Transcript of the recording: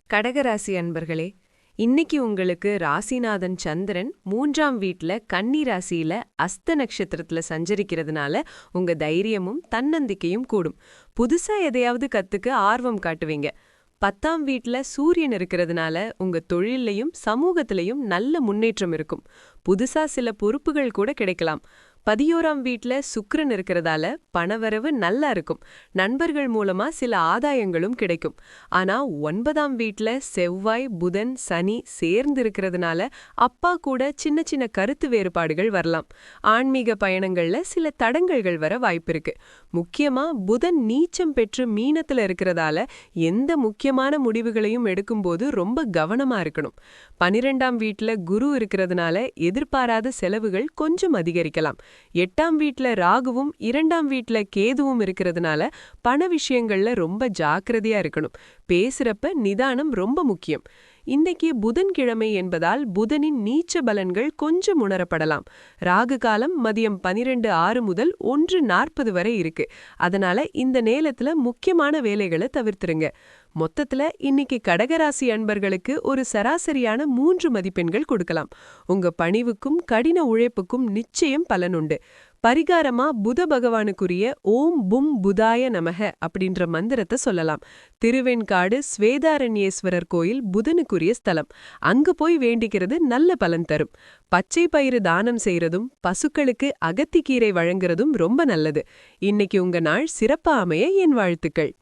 கடகராசி அன்பர்களே, இன்னைக்கு உங்களுக்கு ராசிநாதன் சந்திரன் 3ஆம் வீட்ல கன்னி ராசியில அஸ்த நட்சத்திரத்துல சஞ்சரிக்கிறதுனால உங்க தைரியமும் தன்னம்பிக்கையும் கூடும். புதுசா எதையாவது கத்துக்க ஆர்வம் காட்டுவீங்க. 10ஆம் வீட்ல சூரியன் இருக்கிறதுனால உங்க தொழில்லையும் சமூகத்திலையும் நல்ல முன்னேற்றம் இருக்கும். புதுசா சில பொறுப்புகள் கூட கிடைக்கலாம். 11ஆம் வீட்ல சுக்கிரன் இருக்கிறதால பணவரவு நல்லா இருக்கும். நண்பர்கள் மூலமா சில ஆதாயங்களும் கிடைக்கும். ஆனா 9ஆம் வீட்ல செவ்வாய், புதன், சனி சேர்ந்து இருக்கிறதுனால அப்பா கூட சின்ன சின்ன கருத்து வேறுபாடுகள் வரலாம். ஆன்மீக பயணங்கள்ல சில தடங்கல்கள் வர வாய்ப்பிருக்கு. முக்கியமா புதன் நீச்சம் பெற்று மீனத்துல இருக்கிறதால எந்த முக்கியமான முடிவுகளையும் எடுக்கும்போது ரொம்ப கவனமா இருக்கணும். 12ஆம் வீட்ல குரு இருக்கிறதுனால எதிர்பாராத செலவுகள் கொஞ்சம் அதிகரிக்கலாம். 8ஆம் வீட்ல ராகுவும் 2ஆம் வீட்ல கேதுவும் இருக்கிறதுனால பண விஷயங்கள்ல ரொம்ப ஜாக்கிரதையா இருக்கணும். பேசுறப்ப நிதானம் ரொம்ப முக்கியம். இன்னைக்கு புதன்கிழமை என்பதால் புதனின் நீச்ச பலன்கள் கொஞ்சம் உணரப்படலாம். ராகு காலம் மதியம் 12:06 முதல் 1:40 வரை இருக்கு. அதனால இந்த நேரத்துல முக்கியமான வேலைகளை தவிர்த்துருங்க. மொத்தத்துல இன்னைக்கு கடகராசி அன்பர்களுக்கு ஒரு சராசரியான 3 மதிப்பெண்கள் கொடுக்கலாம். உங்க பணிவுக்கும் கடின உழைப்புக்கும் நிச்சயம் பலனுண்டு. பரிகாரமா புத பகவானுக்குரிய ஓம் பும் புதாய நமக அப்படின்ற மந்திரத்தை சொல்லலாம். திருவெண்காடு ஸ்வேதாரண்யேஸ்வரர் கோயில் புதனுக்குரிய ஸ்தலம். அங்க போய் வேண்டிக்கிறது நல்ல பலன் தரும். பச்சை பயிறு தானம் செய்யறதும் பசுக்களுக்கு அகத்திக்கீரை வழங்குறதும் ரொம்ப நல்லது. இன்னைக்கு உங்க நாள் சிறப்பா அமைய என் வாழ்த்துக்கள்.